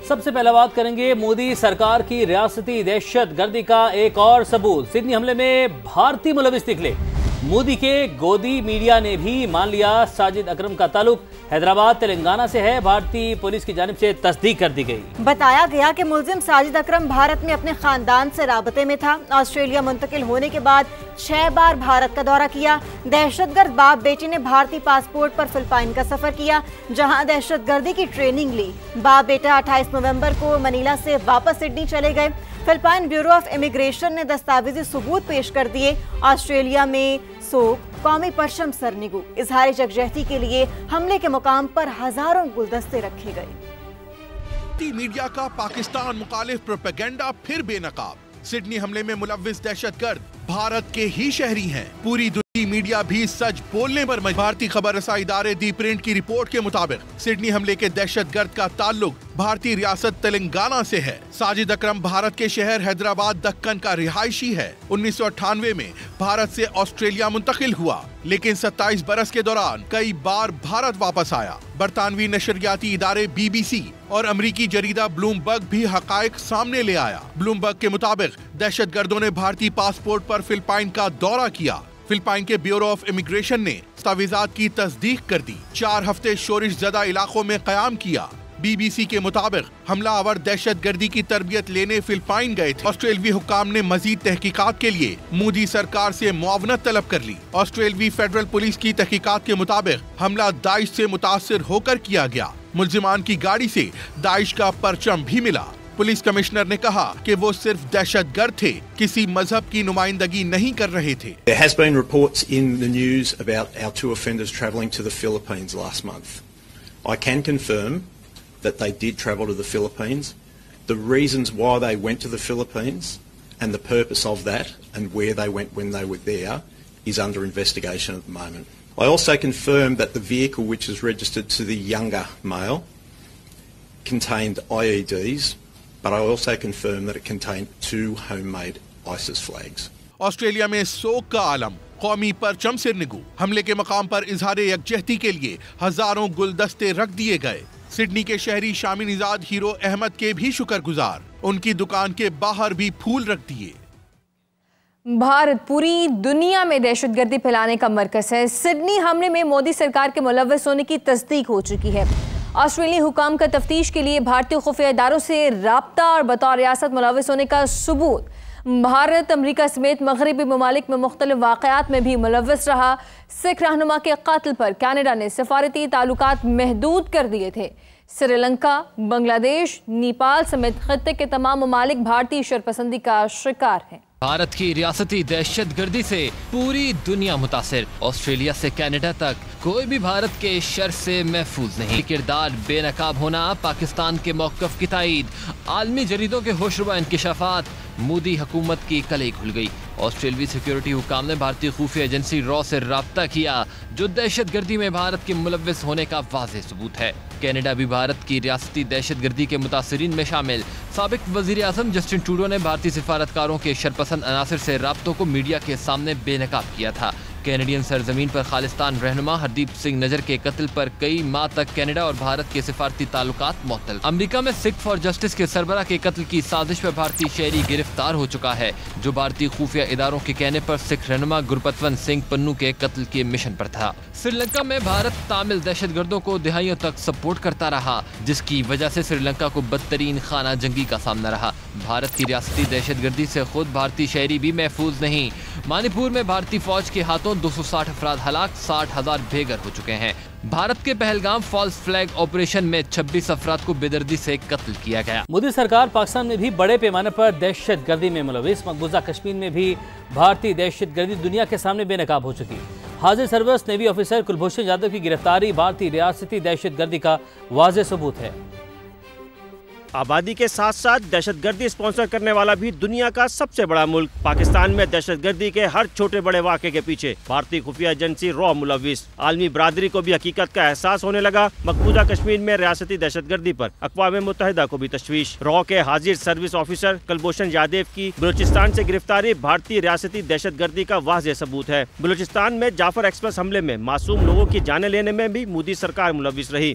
سب سے پہلا بات کریں گے مودی سرکار کی ریاستی دہشت گردی کا ایک اور ثبوت۔ سڈنی حملے میں بھارتی ملوث نکلے۔ مودی کے گودی میڈیا نے بھی مان لیا ساجد اکرم کا تعلق حیدرآباد تلنگانہ سے ہے۔ بھارتی پولیس کی جانب سے تصدیق کر دی گئی۔ بتایا گیا کہ ملزم ساجد اکرم بھارت میں اپنے خاندان سے رابطے میں تھا۔ آسٹریلیا منتقل ہونے کے بعد 6 بار بھارت کا دورہ کیا۔ دہشت گرد باپ بیٹی نے بھارتی پاسپورٹ پر فلپائن کا سفر کیا، جہاں دہشت گردی کی ٹریننگ لی۔ باپ بیٹا 28 نومبر کو منیلا سے واپس سڈنی چلے گئے۔ فلپائن بیورو آف امیگریشن نے دستاویزی ثبوت پیش کر دیے۔ آسٹریلیا میں سوگ، قومی پرچم سرنگو، اظہار یکجہتی کے لیے حملے کے مقام پر ہزاروں گلدستے رکھے گئے۔ میڈیا کا پاکستان مخالف پروپیگنڈا پھر بے نقاب۔ سڈنی حملے میں ملوث دہشت گرد بھارت کے ہی شہری ہیں۔ پوری دنیا میڈیا بھی سچ بولنے پر مجبور۔ بھارتی خبر رسائی ادارے دی پرنٹ کی رپورٹ کے مطابق سڈنی حملے کے دہشت گرد کا تعلق بھارتی ریاست تلنگانہ سے ہے۔ ساجد اکرم بھارت کے شہر حیدرآباد دکن کا رہائشی ہے۔ 1998 میں بھارت سے آسٹریلیا منتقل ہوا، لیکن 27 برس کے دوران کئی بار بھارت واپس آیا۔ برطانوی نشریاتی ادارے BBC اور امریکی جریدہ بلوم برگ بھی حقائق سامنے لے آیا۔ بلوم برگ کے مطابق دہشت گردوں نے بھارتی پاسپورٹ پر فلپائن کا دورہ کیا۔ فلپائن کے بیورو آف امیگریشن نے دستاویزات کی تصدیق کر دی۔ 4 ہفتے شورش زدہ علاقوں میں قیام کیا۔ BBC کے مطابق حملہ آور دہشت گردی کی تربیت لینے فلپائن گئے تھے۔ آسٹریلوی حکام نے مزید تحقیقات کے لیے مودی سرکار سے معاونت طلب کر لی۔ آسٹریلوی فیڈرل پولیس کی تحقیقات کے مطابق حملہ داعش سے متاثر ہو کر کیا گیا۔ ملزمان کی گاڑی سے داعش کا پرچم بھی ملا۔ پولیس کمشنر نے کہا کہ وہ صرف دہشت گرد تھے، کسی مذہب کی نمائندگی نہیں کر رہے تھے۔ There has been reports in the news about our 2 offenders travelling to the Philippines last month. I can confirm that they did travel to the Philippines. The reasons why they went to the Philippines and the purpose of that and where they went when they were there is under investigation at the moment. I also confirm that the vehicle which is registered to the younger male contained IEDs. But I also confirm that it contained 2 homemade ISIS flags. Australia میں سوگ کا عالم، قومی پرچم سرنگو۔ حملے کے مقام پر اظہار یکجہتی کے لیے ہزاروں گلدستے رکھ دیے گئے۔ سڈنی کے شہری شامی نژاد ہیرو احمد کے بھی شکر گزار، ان کی دکان کے باہر بھی پھول رکھ دیے۔ بھارت پوری دنیا میں دہشت گردی پھیلانے کا مرکز ہے۔ سڈنی حملے میں مودی سرکار کے ملوث ہونے کی تصدیق ہو چکی ہے۔ آسٹریلین حکام کا تفتیش کے لیے بھارتی خفیہ اداروں سے رابطہ اور بطور ریاست ملوث ہونے کا ثبوت۔ بھارت امریکہ سمیت مغربی ممالک میں مختلف واقعات میں بھی ملوث رہا۔ سکھ رہنما کے قتل پر کینیڈا نے سفارتی تعلقات محدود کر دیے تھے۔ سری لنکا، بنگلہ دیش، نیپال سمیت خطے کے تمام ممالک بھارتی شرپسندی کا شکار ہیں۔ بھارت کی ریاستی دہشت گردی سے پوری دنیا متاثر۔ آسٹریلیا سے کینیڈا تک کوئی بھی بھارت کے شر سے محفوظ نہیں۔ کردار بے نقاب ہونا، پاکستان کے موقف کی تائید، عالمی جریدوں کے ہوشربا انکشافات، مودی حکومت کی کلئی کھل گئی۔ آسٹریلوی سیکیورٹی حکام نے بھارتی خفیہ ایجنسی را سے رابطہ کیا، جو دہشت گردی میں بھارت کے ملوث ہونے کا واضح ثبوت ہے۔ کینیڈا بھی بھارت کی ریاستی دہشت گردی کے متاثرین میں شامل۔ سابق وزیر اعظم جسٹن ٹروڈو نے بھارتی سفارتکاروں کے شرپسند عناصر سے رابطوں کو میڈیا کے سامنے بے نقاب کیا تھا۔ کینیڈین سرزمین پر خالصتان رہنما ہردیپ سنگھ نجر کے قتل پر کئی ماہ تک کینیڈا اور بھارت کے سفارتی تعلقات معطل۔ امریکہ میں سکھ فار جسٹس کے سربراہ کے قتل کی سازش پر بھارتی شہری گرفتار ہو چکا ہے، جو بھارتی خفیہ اداروں کے کہنے پر سکھ رہنما گرپتون سنگھ پنو کے قتل کے مشن پر تھا۔ سری لنکا میں بھارت تامل دہشت گردوں کو دہائیوں تک سپورٹ کرتا رہا، جس کی وجہ سے سری لنکا کو بدترین خانہ جنگی کا سامنا رہا۔ بھارت کی ریاستی دہشت گردی سے خود بھارتی شہری بھی محفوظ نہیں۔ منی پور میں بھارتی فوج کے ہاتھوں 260 افراد ہلاک، 60,000 بے گھر ہو چکے ہیں۔ بھارت کے پہلگام فالس فلیگ آپریشن میں 26 افراد کو بے دردی سے قتل کیا گیا۔ مودی سرکار پاکستان میں بھی بڑے پیمانے پر دہشت گردی میں ملوث۔ مقبوضہ کشمیر میں بھی بھارتی دہشت گردی دنیا کے سامنے بے نقاب ہو چکی۔ حاضر service navy officer Kulbhushan Yadav کی گرفتاری بھارتی ریاستی دہشت گردی کا واضح ثبوت ہے۔ آبادی کے ساتھ ساتھ دہشت گردی اسپانسر کرنے والا بھی دنیا کا سب سے بڑا ملک۔ پاکستان میں دہشت گردی کے ہر چھوٹے بڑے واقعے کے پیچھے بھارتی خفیہ ایجنسی را ملوث۔ عالمی برادری کو بھی حقیقت کا احساس ہونے لگا۔ مقبوضہ کشمیر میں ریاستی دہشت گردی پر اقوام متحدہ کو بھی تشویش۔ را کے حاضر سروس آفیسر کلبھوشن یادو کی بلوچستان سے گرفتاری بھارتی ریاستی دہشت گردی کا واضح ثبوت ہے۔ بلوچستان میں جعفر ایکسپریس حملے میں معصوم لوگوں کی جانیں لینے میں بھی مودی سرکار ملوث رہی۔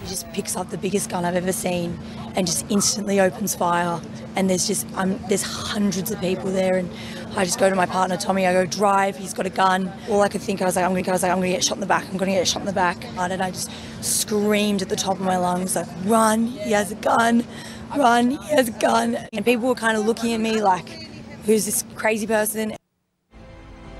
He just picks up the biggest gun I've ever seen and just instantly opens fire. And there's hundreds of people there, and I just go to my partner Tommy. I go, drive. He's got a gun. All I could think, I was like, I'm going to get shot in the back. I'm going to get shot in the back. And I just screamed at the top of my lungs, like, run! He has a gun! Run! He has a gun! And people were kind of looking at me like, who's this crazy person?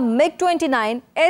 MiG-29,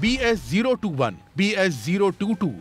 BS-021, BS-022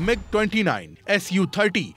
MiG-29, Su-30